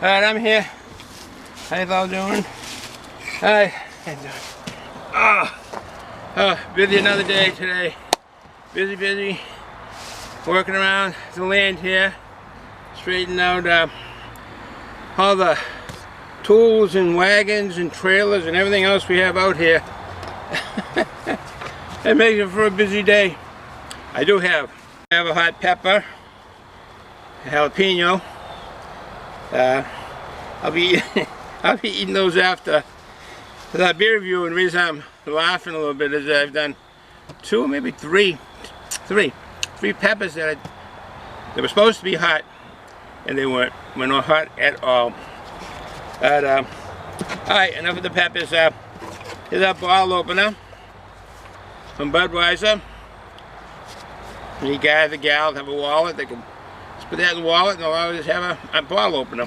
Alright, I'm here. How you all doing? Hi. How you doing? Busy another day today. Busy. Working around the land here. Straightening out all the tools and wagons and trailers and everything else we have out here. It makes it for a busy day. I have a hot pepper, a jalapeno. I'll be eating those after the beer review, and the reason I'm laughing a little bit is that I've done two, maybe three peppers that were supposed to be hot, and they were not hot at all. But alright, enough of the peppers. Here's our bottle opener from Budweiser. You guys, the gals have a wallet, they can just put that in the wallet and I'll just have a bottle opener.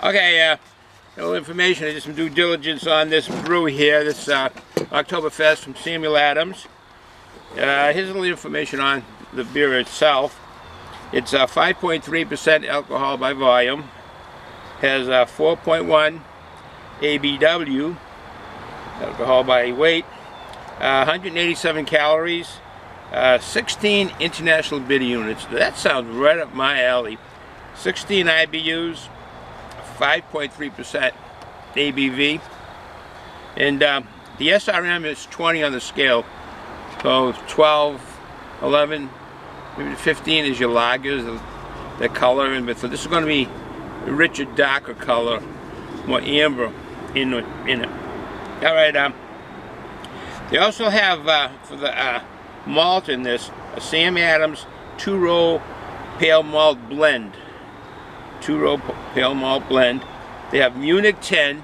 Okay, a little information, I did some due diligence on this brew here, this Oktoberfest from Samuel Adams. Here's a little information on the beer itself. It's 5.3% alcohol by volume, has 4.1 ABW, alcohol by weight, 187 calories, 16 international bitter units. That sounds right up my alley. 16 IBUs, 5.3% ABV, and the SRM is 20 on the scale. So 12, 11, maybe 15 is your lagers, the color, and so this is going to be a richer, darker color, more amber in it. All right. They also have for the malt in this a Sam Adams 2-row pale malt blend. 2-row pale malt blend. They have Munich 10,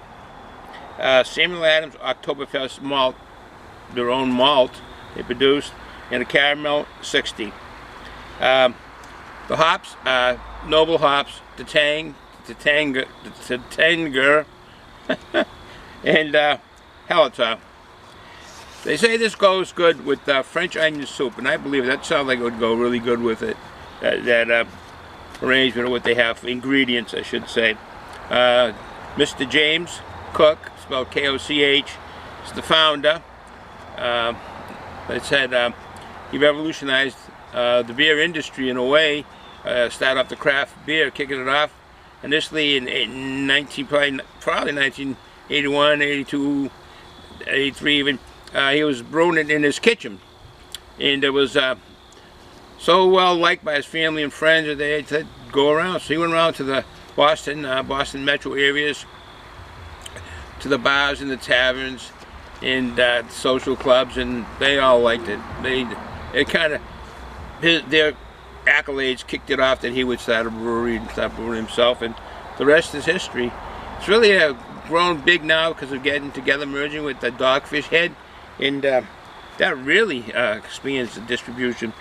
Samuel Adams Oktoberfest malt, their own malt they produced, and a caramel 60. The hops, noble hops, the Tanger, and Hallertau. They say this goes good with French onion soup, and I believe that sounds like it would go really good with it. That arrangement of what they have, ingredients, I should say. Mr. James Cook, spelled K-O-C-H, is the founder. It said he revolutionized the beer industry in a way. Started off the craft beer, kicking it off initially in probably 1981, 82, 83 even. He was brewing it in his kitchen, and it was so well liked by his family and friends that they had to go around. So he went around to the Boston metro areas, to the bars and the taverns and social clubs, and they all liked it. It kind of, their accolades kicked it off that he would start a brewery and start brewing himself, and the rest is history. It's really grown big now because of getting together, merging with the Dogfish Head, and that really expands the distribution.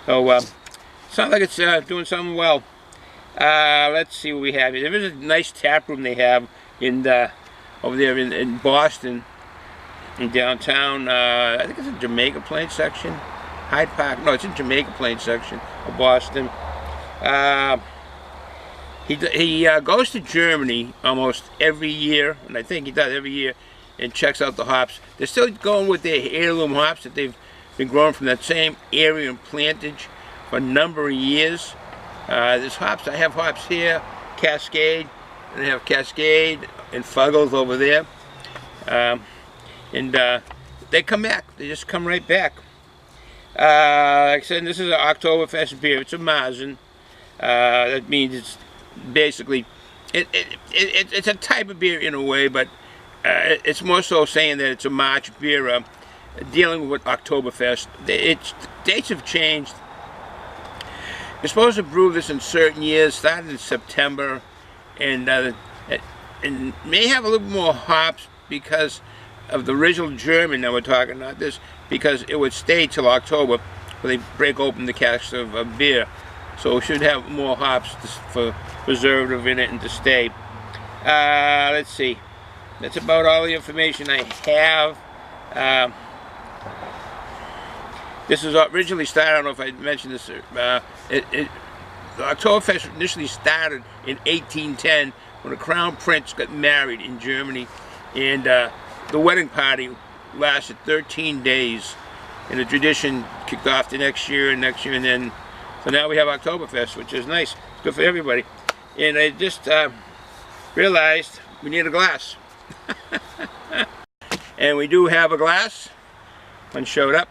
So sounds like it's doing something well. Let's see what we have here. There is a nice tap room they have in over there in Boston, in downtown. I think it's in Jamaica Plain section, Hyde Park. No, it's in Jamaica Plain section of Boston. He goes to Germany almost every year, and I think he does every year, and checks out the hops. They're still going with their heirloom hops that they've been growing from that same area and plantage for a number of years. There's hops. I have hops here, Cascade, and I have Cascade and Fuggles over there. And they come back. They just come right back. Like I said, this is an Oktoberfest beer. It's a Marzen. That means it's basically, it's a type of beer in a way, but it's more so saying that it's a March beer, dealing with Oktoberfest. Dates have changed. You're supposed to brew this in certain years, starting in September, and may have a little more hops because of the original German that we're talking about this, because it would stay till October when they break open the casks of beer. So it should have more hops for preservative in it and to stay. Let's see. That's about all the information I have. This was originally started, I don't know if I mentioned this, the Oktoberfest initially started in 1810 when the Crown Prince got married in Germany, and the wedding party lasted 13 days, and the tradition kicked off the next year, and then so now we have Oktoberfest, which is nice. It's good for everybody. And I just realized we need a glass. And we do have a glass. One showed up.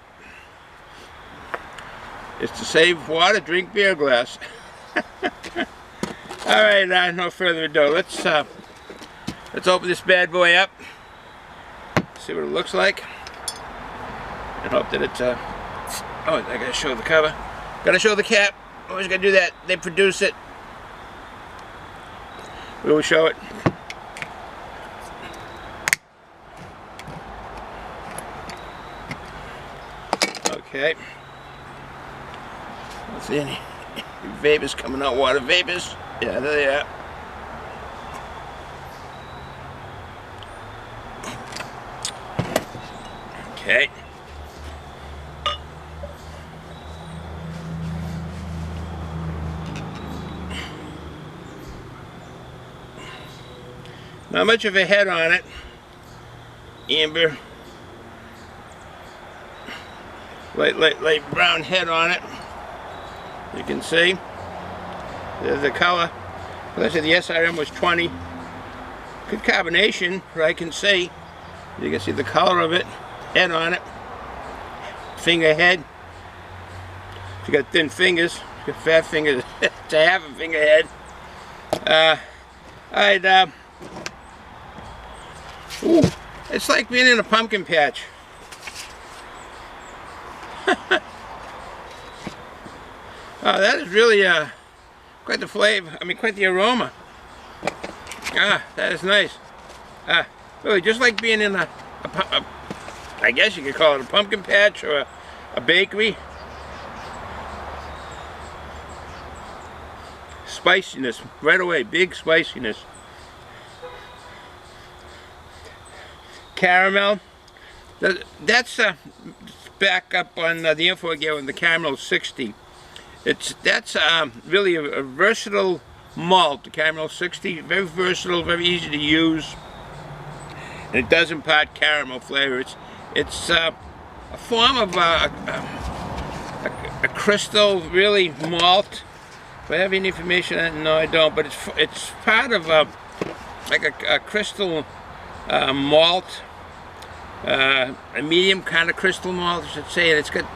It's to save water, drink beer glass. All right, no further ado. Let's open this bad boy up. See what it looks like. And hope that it's oh, I gotta show the cover. Gotta show the cap. Always gotta do that. They produce it. We will show it. Okay. Don't see any vapors coming out. Water vapors. Yeah, there they are. Okay. Not much of a head on it. Amber. Light brown head on it. You can see. There's the color. Let's say the SRM was 20. Good carbonation, but I can see. You can see the color of it. Head on it. Finger head. If you got thin fingers, if you got fat fingers, it's a half a finger head. Alright, ooh, it's like being in a pumpkin patch. Oh, that is really quite the flavor. I mean, quite the aroma. Ah, that is nice. Really, just like being in I guess you could call it a pumpkin patch or a bakery. Spiciness, right away, big spiciness. Caramel. That's back up on the info I gave on the Caramel 60. That's really a versatile malt, the Caramel 60. Very versatile, very easy to use, and it does impart caramel flavor. It's a form of a crystal, really, malt. Do I have any information on it? No, I don't. But it's part of like a crystal malt. A medium kind of crystal malt, I should say, and it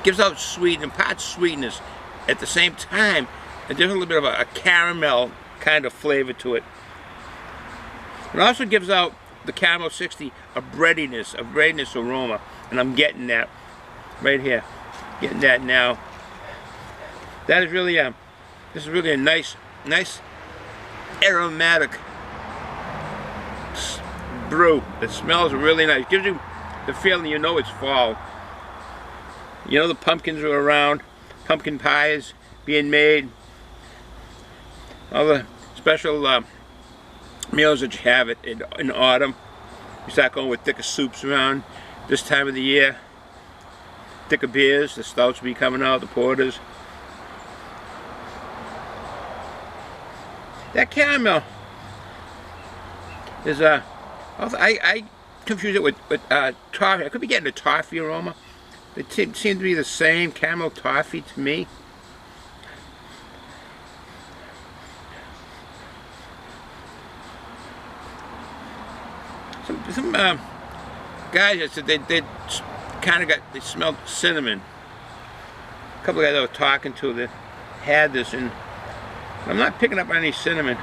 gives out sweet, imparts sweetness. At the same time, there's a little bit of a caramel kind of flavor to it. It also gives out the Caramel 60 a breadiness aroma, and I'm getting that right here. Getting that now. That is really this is really a nice aromatic brew. It smells really nice. Gives you the feeling you know it's fall. You know the pumpkins are around, pumpkin pies being made, all the special meals that you have in autumn. You start going with thicker soups around this time of the year. Thicker beers, the stouts will be coming out, the porters. That caramel is I confuse it with toffee. I could be getting a toffee aroma. They seem to be the same, caramel toffee to me. Some guys that said they kind of they smelled cinnamon. A couple of guys I was talking to that had this, and I'm not picking up any cinnamon.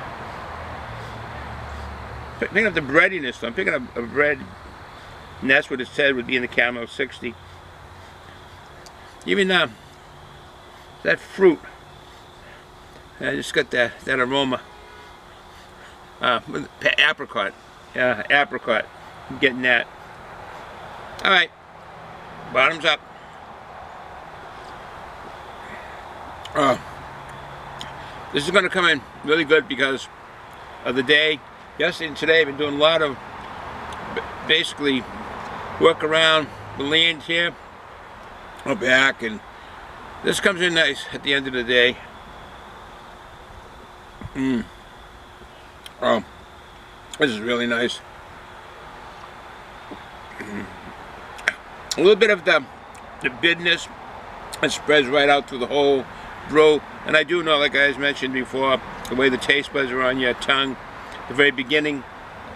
Picking up the breadiness, though. I'm picking up a bread, and that's what it said would be in the Caramel 60. Even that fruit, I just got that aroma. Apricot, yeah, apricot. I'm getting that. All right, bottoms up. This is going to come in really good because of the day. Yesterday and today I've been doing a lot of basically work around the land here, or back, and this comes in nice at the end of the day. Oh, this is really nice. A little bit of the bitterness that spreads right out through the whole brew. And I do know, like I mentioned before, the way the taste buds are on your tongue, the very beginning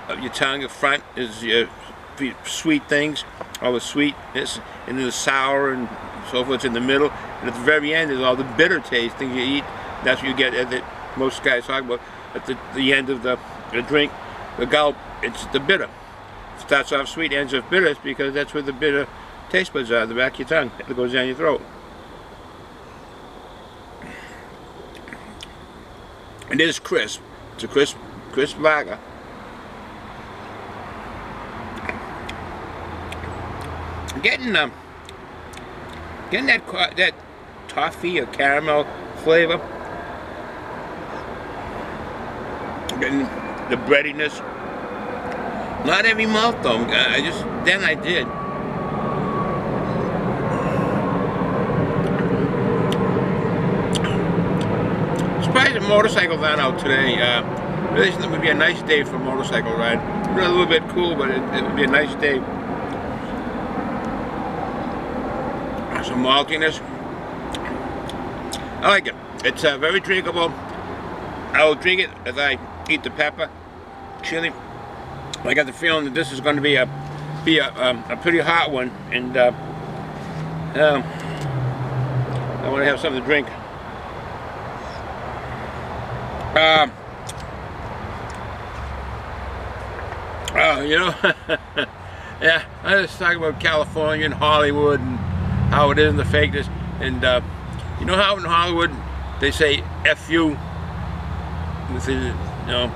of your tongue, the front is your sweet things, all the sweetness, and then the sour and so forth in the middle, and at the very end is all the bitter taste things you eat. That's what you get at most guys talk about at the end of the drink, the gulp. It's the bitter. It starts off sweet, ends off bitter, because that's where the bitter taste buds are, the back of your tongue. It goes down your throat. It is crisp. It's a crisp lager. Getting that toffee or caramel flavor. Getting the breadiness. Not every mouth though. I did. Surprised the motorcycles aren't out today. Really, it would be a nice day for a motorcycle ride. A little bit cool, but it would be a nice day. Some maltiness. I like it. It's very drinkable. I'll drink it as I eat the pepper, chili. I got the feeling that this is going to be a pretty hot one, and I want to have something to drink. You know, yeah, I was talking about California and Hollywood and how it is and the fakeness, and you know how in Hollywood they say F you, you know,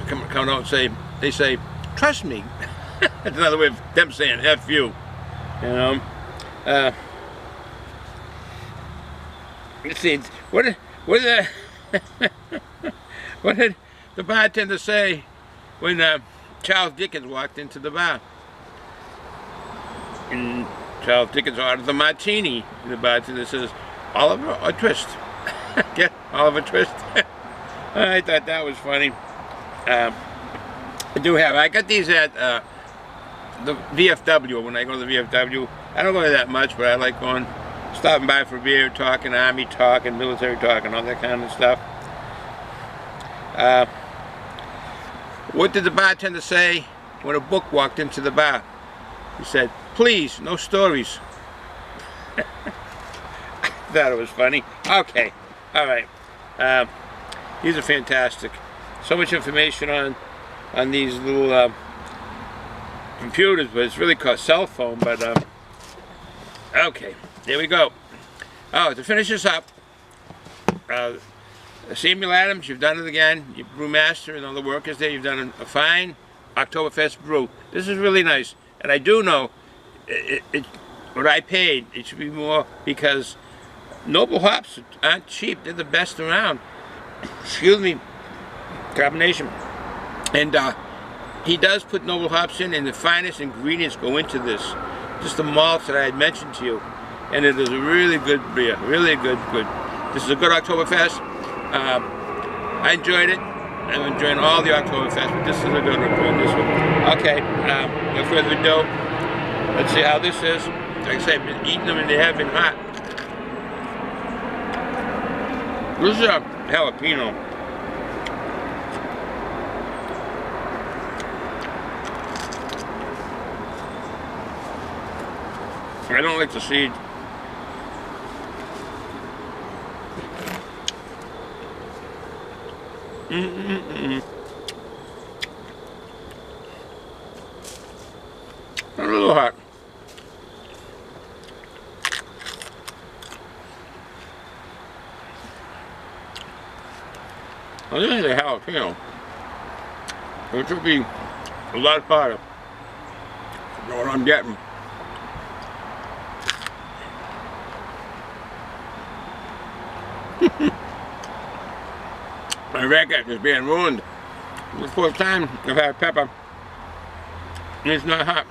come out and say, they say, trust me. That's another way of them saying F you, you know. Let's see, what did the bartender say when Charles Dickens walked into the bar? And Charles Dickens ordered the martini, and the bartender says, Oliver or Twist? Get Oliver Twist. I thought that was funny. I got these at the VFW. When I go to the VFW, I don't go there that much, but I like going, stopping by for beer, talking Army talk and military talk and all that kind of stuff. What did the bartender say when a book walked into the bar? He said, please, no stories. I thought it was funny. Okay, all right. These are fantastic. So much information on these little computers, but it's really called cell phone. But okay, there we go. Oh, to finish this up, Samuel Adams, you've done it again. You brewmaster and all the workers there. You've done a fine Oktoberfest brew. This is really nice, and I do know what I paid. It should be more, because Noble hops aren't cheap. They're the best around. Excuse me, carbonation. And he does put Noble hops in, and the finest ingredients go into this. Just the malts that I had mentioned to you. And it is a really good beer. Really good. This is a good Oktoberfest. I enjoyed it. I'm enjoying all the Oktoberfest, but this is a good one. This one. Okay, no further ado. Let's see how this is. Like I say, I've been eating them and they have been hot. This is a jalapeno. I don't like the seeds. A little hot. Well, this is a jalapeno, which would be a lot hotter than what I'm getting. My record is being ruined. This is the fourth time I've had pepper, and it's not hot.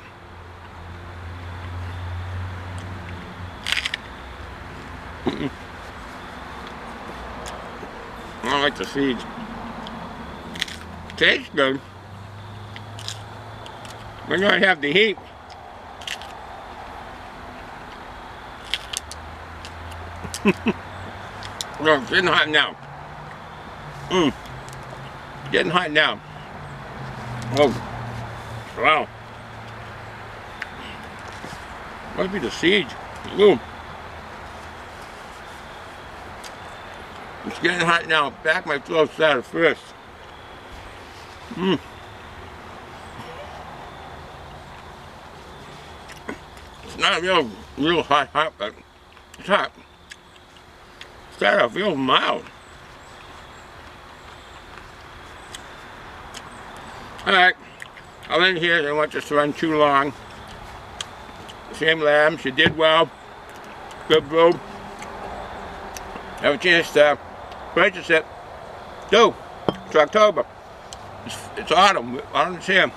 don't like the seeds. Tastes good. When I have the heat. No, it's getting hot now. Getting hot now. Oh, wow. Must be the seeds. Ooh. It's getting hot now. Back my throat started first. It's not real hot, but it's hot. Started off real mild. Alright, I'll end here. I don't want this to run too long. Same lambs, you did well. Good brew. Have a chance to purchase it. Do. It's October. It's autumn. Autumn's here.